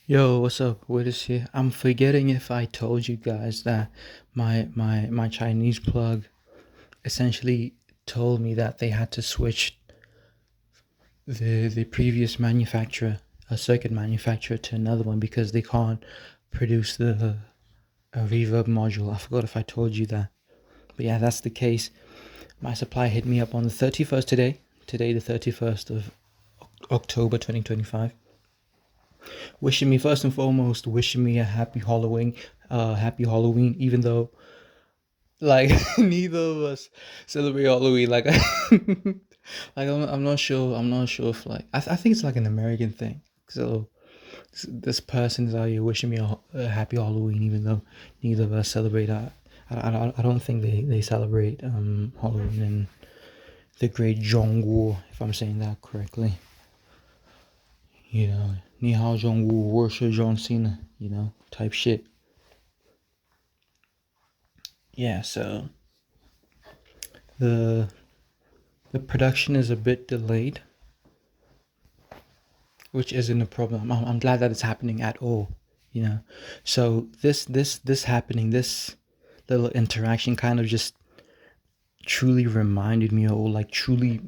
Yo, what's up? Wiz here. I'm forgetting if I told you guys that my Chinese plug essentially told me that they had to switch the previous manufacturer, a circuit manufacturer, to another one because they can't produce the a reverb module. I forgot if I told you that. But yeah, that's the case. My supplier hit me up on the 31st today. Today the 31st of October 2025. Wishing me first and foremost, wishing me a happy Halloween, even though like neither of us celebrate Halloween. Like, I'm not sure. I'm not sure if I think it's like an American thing. So this person is out here wishing me a happy Halloween, even though neither of us celebrate. I don't think they celebrate Halloween in the Great Zhongguo, if I'm saying that correctly. You know, Ni Hao Zhongguo, worship John Cena. Type shit. Yeah. So the the production is a bit delayed, which isn't a problem. I'm glad that it's happening at all. You know, so this happening, this little interaction kind of just truly reminded me, or like truly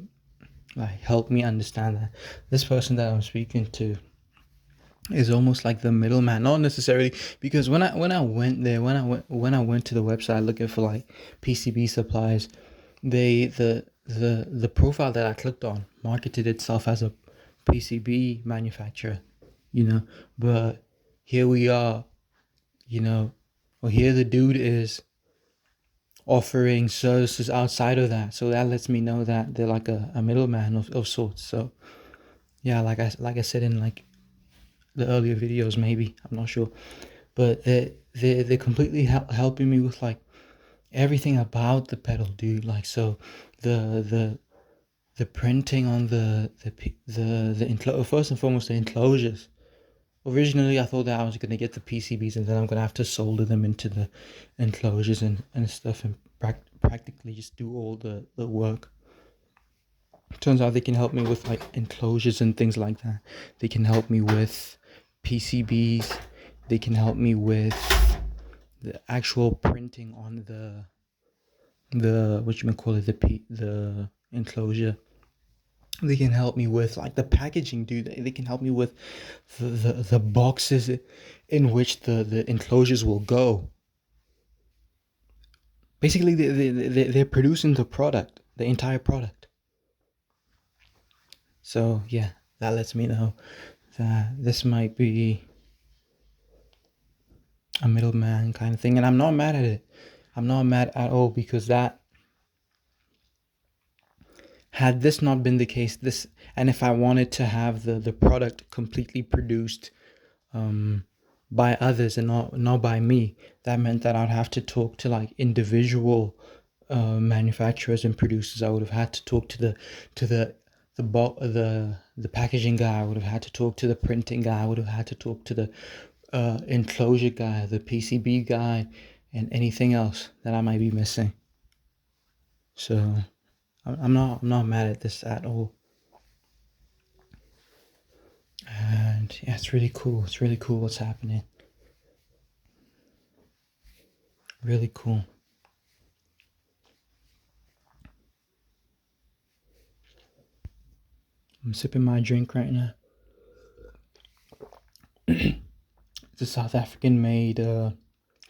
like helped me understand that this person that I'm speaking to is almost like the middleman. Not necessarily, because when I went there, when I went to the website looking for like PCB supplies, they the profile that I clicked on marketed itself as a PCB manufacturer, you know. But here we are, you know, or here the dude is offering services outside of that. So that lets me know that they're like a middleman of sorts. So yeah, like I said in like the earlier videos, maybe I'm not sure, but they're completely helping me with like everything about the pedal, dude. Like, so the the printing on first and foremost the enclosures. Originally, I thought that I was gonna get the PCBs and then I'm gonna have to solder them into the enclosures and stuff, and practically just do all the work. Turns out they can help me with like enclosures and things like that. They can help me with PCBs. They can help me with the actual printing on the what you may call it, the enclosure. They can help me with like the packaging, dude. They can help me with the boxes in which the enclosures will go. Basically, they're producing the product, the entire product. So yeah, that lets me know that this might be a middleman kind of thing, and I'm not mad at it. I'm not mad at all, because that, had this not been the case, this, and if I wanted to have the product completely produced by others and not by me, that meant that I'd have to talk to like individual manufacturers and producers. I would have had to talk to the packaging guy. I would have had to talk to the printing guy. I would have had to talk to the enclosure guy, the PCB guy, and anything else that I might be missing. So I'm not mad at this at all. And yeah, it's really cool. It's really cool what's happening. Really cool. I'm sipping my drink right now. It's a South African made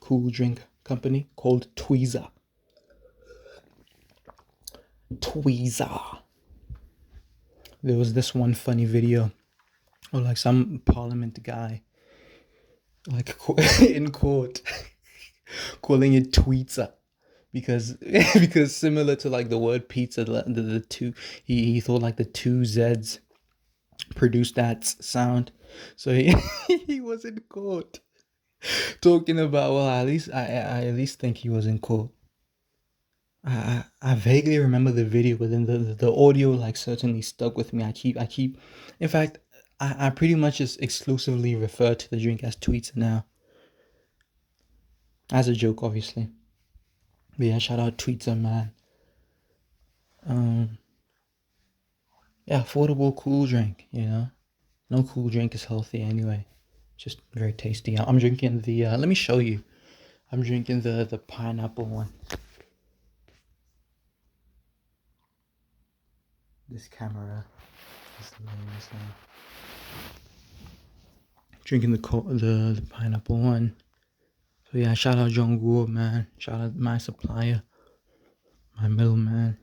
cool drink company called Tweezer. Tweezer. There was this one funny video of like some parliament guy, like in court, calling it Tweezer because because similar to like the word pizza, the two, he thought like the two Z's produced that sound. So he he was in court talking about, well, at least I at least think he was in court. I vaguely remember the video, but then the audio like certainly stuck with me. I keep, in fact, I pretty much just exclusively refer to the drink as Tweets now, as a joke, obviously. But yeah, shout out Tweets, man. Um, yeah, affordable cool drink. No cool drink is healthy anyway. Just very tasty. I'm drinking the. Let me show you. I'm drinking the pineapple one. This camera is lame as hell. Drinking the pineapple one. So yeah, shout out John Gould, man. Shout out my supplier, my middleman.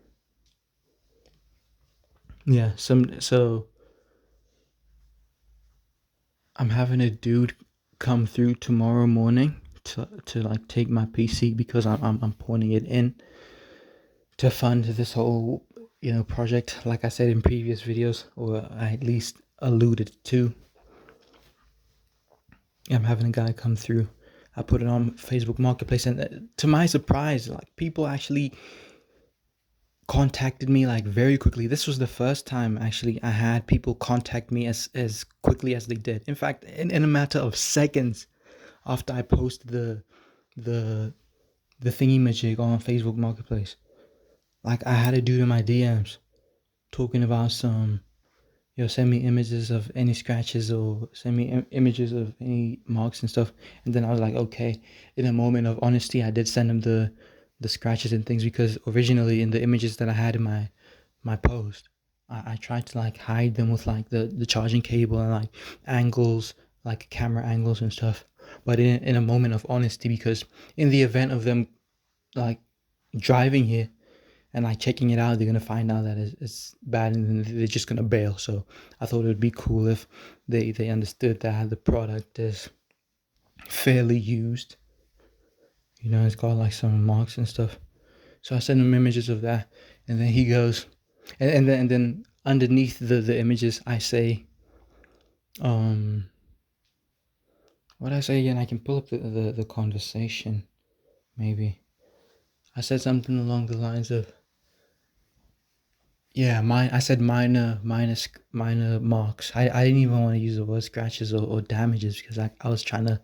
Yeah, so I'm having a dude come through tomorrow morning to like take my PC because I'm putting it in to fund this whole project. Like I said in previous videos, or I at least alluded to. I'm having a guy come through. I put it on Facebook Marketplace, and to my surprise, like people actually contacted me like very quickly. This was the first time actually I had people contact me as quickly as they did. In fact, in a matter of seconds after I posted the thingy majig on Facebook Marketplace, like I had a dude in my DMs talking about some, send me images of any scratches or send me images of any marks and stuff. And then I was like, okay. In a moment of honesty, I did send him the scratches and things, because originally in the images that I had in my post, I tried to like hide them with like the charging cable and like angles, like camera angles and stuff. But in a moment of honesty, because in the event of them like driving here and like checking it out, they're gonna find out that it's bad, and then they're just gonna bail. So I thought it would be cool if they understood that the product is fairly used. It's got like some marks and stuff. So I sent him images of that, and then he goes, and then underneath the images I say, what did I say again? I can pull up the conversation, maybe. I said something along the lines of, yeah, I said minor marks. I didn't even want to use the word scratches or damages, because I was trying to,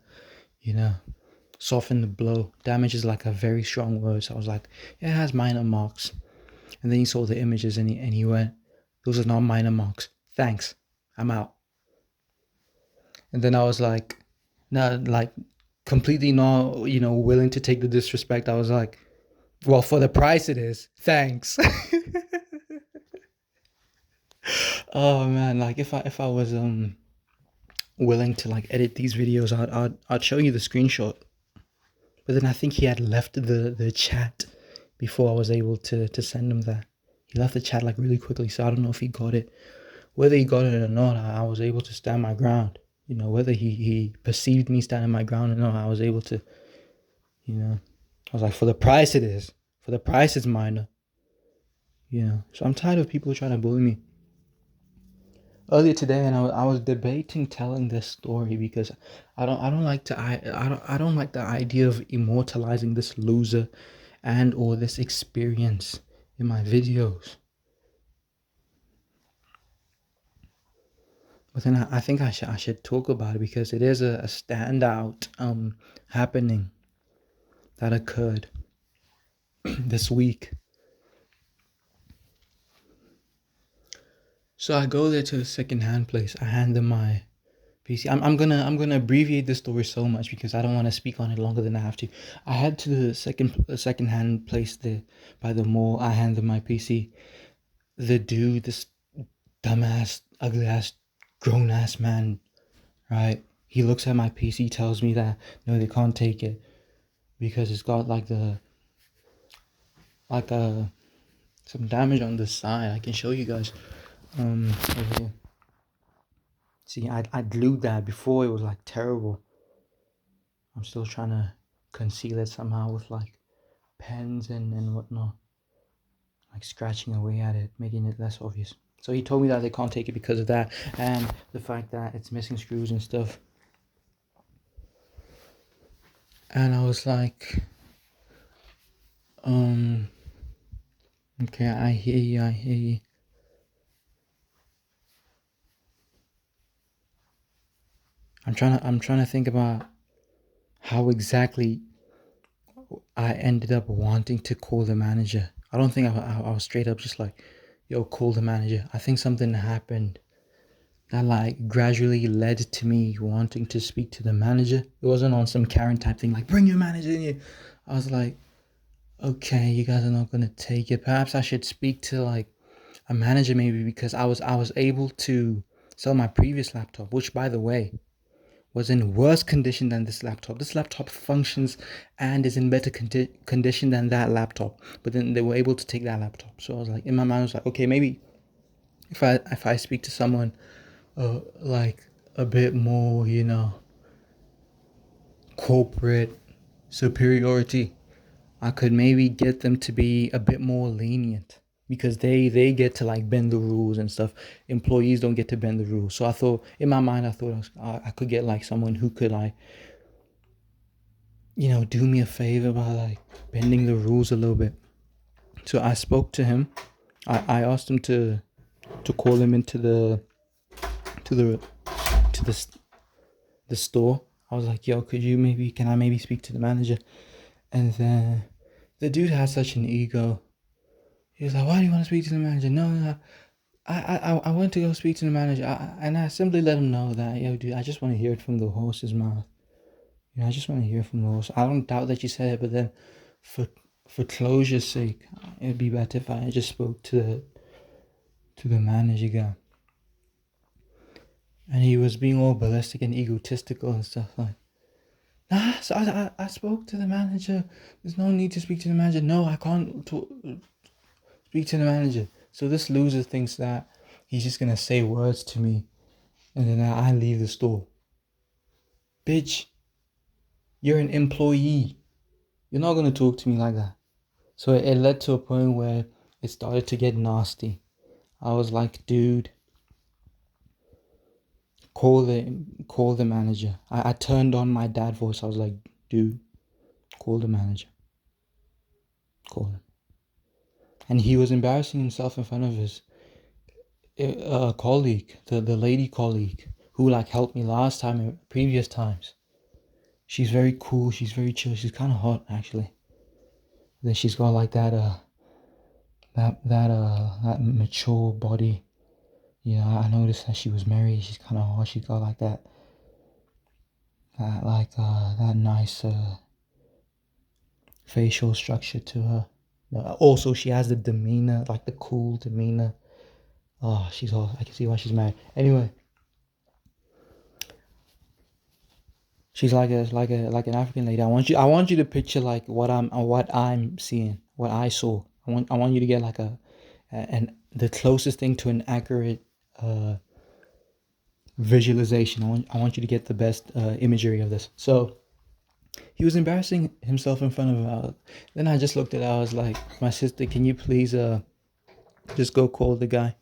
soften the blow. Damage is like a very strong word, so I was like, yeah, it has minor marks. And then he saw the images and he went, those are not minor marks. Thanks, I'm out. And then I was like, not like completely not, willing to take the disrespect. I was like, well, for the price it is. Thanks. Oh man, like if I was willing to like edit these videos, I'd show you the screenshot. But then I think he had left the chat before I was able to send him that. He left the chat like really quickly, so I don't know if he got it. Whether he got it or not, I was able to stand my ground. Whether he perceived me standing my ground or not, I was able to, I was like, for the price it is. For the price it's minor. So I'm tired of people trying to bully me. Earlier today, and I was debating telling this story because I don't like to I don't like the idea of immortalizing this loser and or this experience in my videos. But then I think I should talk about it because it is a standout happening that occurred this week. So I go there to the second-hand place. I hand them my PC. I'm gonna abbreviate this story so much because I don't want to speak on it longer than I have to. I head to the second-hand place there by the mall. I hand them my PC. The dude, this dumbass, ugly ass, grown ass man, right? He looks at my PC, tells me that no, they can't take it because it's got like some damage on the side. I can show you guys. Over here. See, I glued that before. It was like terrible. I'm still trying to conceal it somehow with like pens and whatnot, like scratching away at it, making it less obvious. So he told me that they can't take it because of that and the fact that it's missing screws and stuff. And I was like, okay, I hear you. I'm trying to think about how exactly I ended up wanting to call the manager. I don't think I was straight up just like, yo, call the manager. I think something happened that like gradually led to me wanting to speak to the manager. It wasn't on some Karen type thing like bring your manager in here. I was like, okay, you guys are not gonna take it. Perhaps I should speak to like a manager maybe, because I was able to sell my previous laptop, which by the way was in worse condition than this laptop. This laptop functions and is in better condition than that laptop. But then they were able to take that laptop. So I was like, in my mind, I was like, okay, maybe if I speak to someone like a bit more, corporate superiority, I could maybe get them to be a bit more lenient, because they get to like bend the rules and stuff. Employees don't get to bend the rules. So I thought in my mind, I could get like someone who could like do me a favor by like bending the rules a little bit. So I spoke to him. I asked him to call him into to the to the store. I was like, yo, can I maybe speak to the manager? And then the dude has such an ego. He was like, why do you want to speak to the manager? No, no, I went to go speak to the manager. And I simply let him know that, yo, dude, I just want to hear it from the horse's mouth. I just want to hear from the horse. I don't doubt that you said it, but then for closure's sake, it'd be better if I just spoke to the manager guy. And he was being all ballistic and egotistical and stuff like, nah, so I spoke to the manager. There's no need to speak to the manager. No, I can't speak to the manager. So this loser thinks that he's just going to say words to me and then I leave the store. Bitch, you're an employee. You're not going to talk to me like that. So it led to a point where it started to get nasty. I was like, dude, call the manager. I turned on my dad voice. I was like, dude, call the manager. Call him. And he was embarrassing himself in front of his colleague, the lady colleague who like helped me last time and previous times. She's very cool. She's very chill. She's kind of hot actually. Then she's got like that mature body. I noticed that she was married. She's kind of hot. She's got like that nice facial structure to her. Also, she has the demeanor, like the cool demeanor. Oh, she's hot. I can see why she's married. Anyway, she's like an African lady. I want you to picture like what I'm seeing, what I saw. I want you to get like the closest thing to an accurate visualization. I want you to get the best imagery of this. So he was embarrassing himself in front of then I just looked at it. I was like, my sister, can you please just go call the guy?